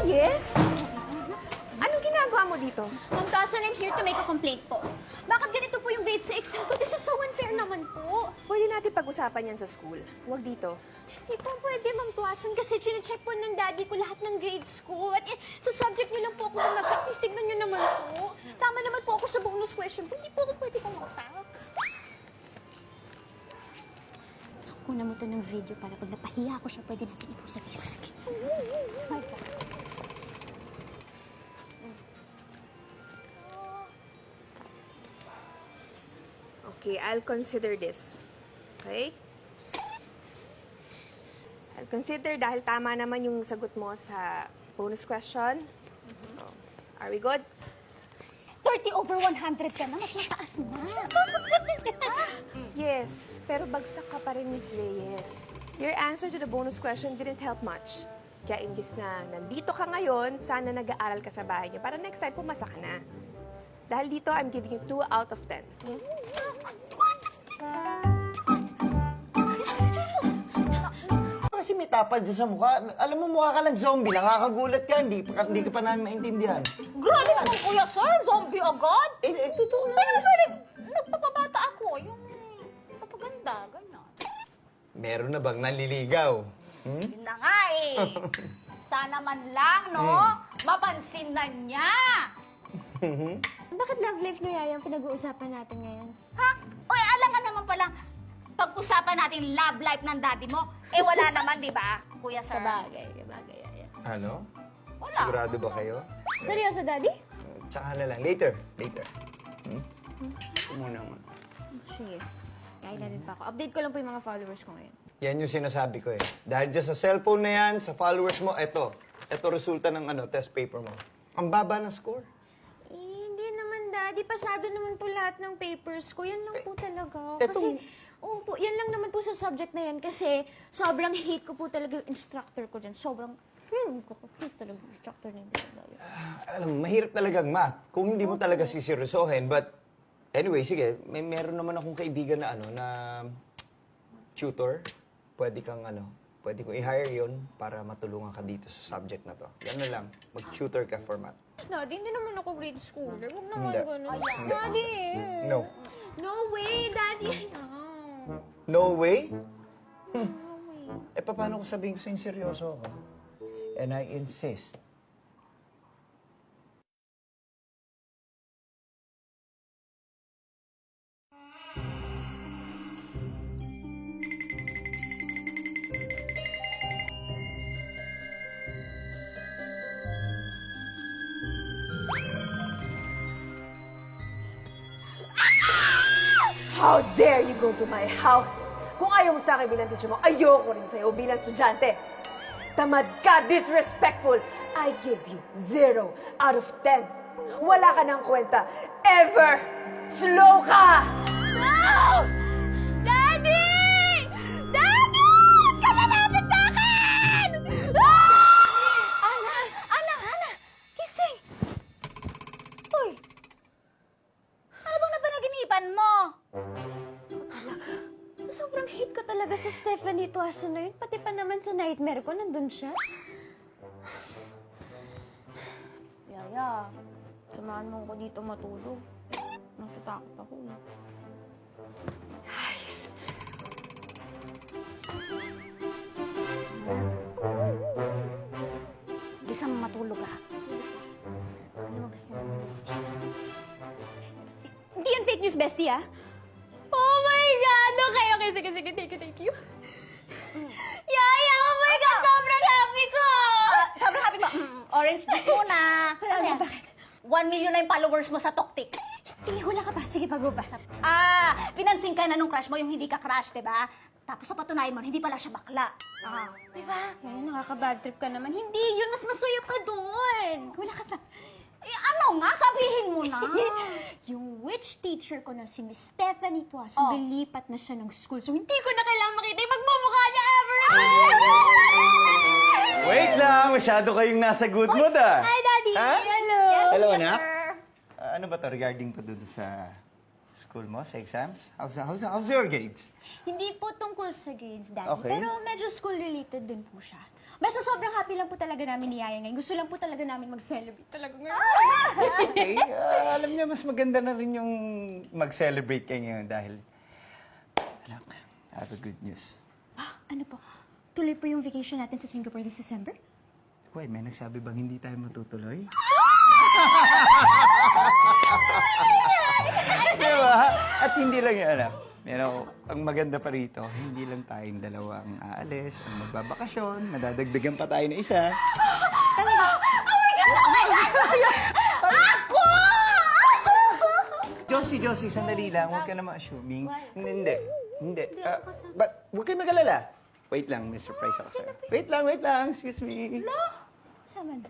Reyes? Anong ginagawa mo dito? Ma'am Dawson, I'm here to make a complaint po. Bakit ganito po yung grade 6? This is so unfair naman po. Pwede natin pag-usapan yan sa school. Huwag dito. Hindi po pwede, Ma'am Dawson, kasi chinecheck po ng daddy ko lahat ng grades ko. At sa subject niyo lang po ako bumagsak. Please, tignan niyo naman po. Tama naman po ako sa bonus question. Hindi po ako pwede bumagsak. Kuna mo to ng video para pag napahiya ko siya, pwede natin ipo sa Facebook. Sige. Smile ka. Okay, I'll consider this. Okay? I'll consider dahil tama naman yung sagot mo sa bonus question. So, are we good? 30 over 100 ka na, mas mataas na. Yes, pero bagsak ka pa rin, Miss Reyes. Your answer to the bonus question didn't help much. Kaya imbis na nandito ka ngayon, sana nag-aaral ka sa bahay niyo para next time pumasa ka na. Dahil dito, I'm giving you 2 out of 10. Kasi may tapad dyan sa mukha. Alam mo, mukha ka ng zombie. Nakakagulat ka. Hindi ka pa namin maintindihan. Grabe naman, Kuya Sir! Zombie agad! Totoo na. Pero nagpapabata ako. Yung papaganda, ganyan. Meron na bang nanliligaw? Yun na nga eh. Sana man lang, no? Mapansin na niya. Bakit love life ni Yaya ang pinag-uusapan natin ngayon? Ha? Oy, alam ka naman palang pag-usapan natin love life ng daddy mo. Eh, wala naman, di ba, Kuya Sir? Kabagay, Yaya. Ano? Wala. Sigurado ba kayo? Seryoso, Daddy? Tsaka na lang. Later. Muna. Sige. Kain na din pa ako. Update ko lang po yung mga followers ko ngayon. Yan yung sinasabi ko eh. Dahil dyan sa cellphone na yan, sa followers mo, eto resulta ng test paper mo. Ang baba ng score. Hindi naman, Daddy. Pasado naman po lahat ng papers ko. Yan lang po talaga. Etong- Oo po, yan lang naman po sa subject na yan. Kasi sobrang hate ko po talaga yung instructor ko dyan. Sobrang hate talaga yung instructor na yun. Alam mo, mahirap talagang math kung hindi mo talaga siseryosohin. But anyway, sige, meron naman akong kaibigan na na tutor. Pwede kong i-hire yun para matulungan ka dito sa subject na to. Yan na lang, mag-tutor ka for math. Daddy, hindi naman ako grade schooler. Huwag naman Hindi. ganun. Hindi. Daddy! No. No way, Daddy! No way? No way. Paano ko sabihin ko sa'yo seryoso ako? And I insist. How dare you go to my house? Kung ayaw mo sa akin bilang teacher mo, ayoko rin sa'yo bilang estudyante. Tamad ka, disrespectful. I give you 0 out of 10. Wala ka ng kwenta. Ever! Slow ka! No! Daddy! Daddy! Kalalapit sa akin! Ah! Ana! Gising! Uy! Ano bang napanaginipan mo? Sobrang hate ko talaga sa Stephanie Tuaso na yun. Pati pa naman sa nightmare ko, nandun siya. Yaya, samahan mo ko dito matulog. Natatakot ako eh. Gisa mo matulog ah. Lumabas na. Hindi yan fake news, bestie ah. Oh my God! Okay. Sige. Thank you. Yaya, oh my God! Sobrang happy ko! Sobrang happy mo? Orange juice muna. Ano yan? 1 million na yung followers mo sa TokTik. Sige, hula ka pa. Sige, pagubas. Pinansin ka na nung crush mo yung hindi ka crush, diba? Tapos sa patunayan mo, hindi pala siya bakla. Diba? Ay, nakaka-bad trip ka naman. Hindi, yun. Mas masaya ka doon. Hula ka pa. Eh, ano nga? Sabihin mo na. Yung witch teacher ko na si Miss Stephanie Tuaso, Oh. lilipat na siya ng school. So, hindi ko na kailangan makita yung magmumukha niya ever. Wait lang, masyado kayong nasa good mood Hi, Daddy! Ha? Hello! Hello, anak. Ano ba to regarding pa doon sa school mo sa exams? How's your grades? Hindi po tungkol sa grades, Daddy. Okay. Pero medyo school-related din po siya. Basta sobrang happy lang po talaga namin ni Yaya ngayon. Gusto lang po talaga namin mag-celebrate talaga ngayon. Okay, alam niya, mas maganda na rin yung mag-celebrate kayo ngayon dahil, anak, I have a good news. Ano po? Tuloy po yung vacation natin sa Singapore this December? Uy, may nagsabi bang hindi tayo matutuloy? Diba? At hindi lang yan, anak. Ang maganda pa rito, hindi lang tayong dalawa ang aalis, ang magbabakasyon, madadagdagan pa tayo na isa. Josie, sandali lang. Huwag ka naman assuming. Hindi. But, huwag kayo mag-alala. Wait lang, may surprise ako sa'yo. Wait lang. Excuse me. Sama na.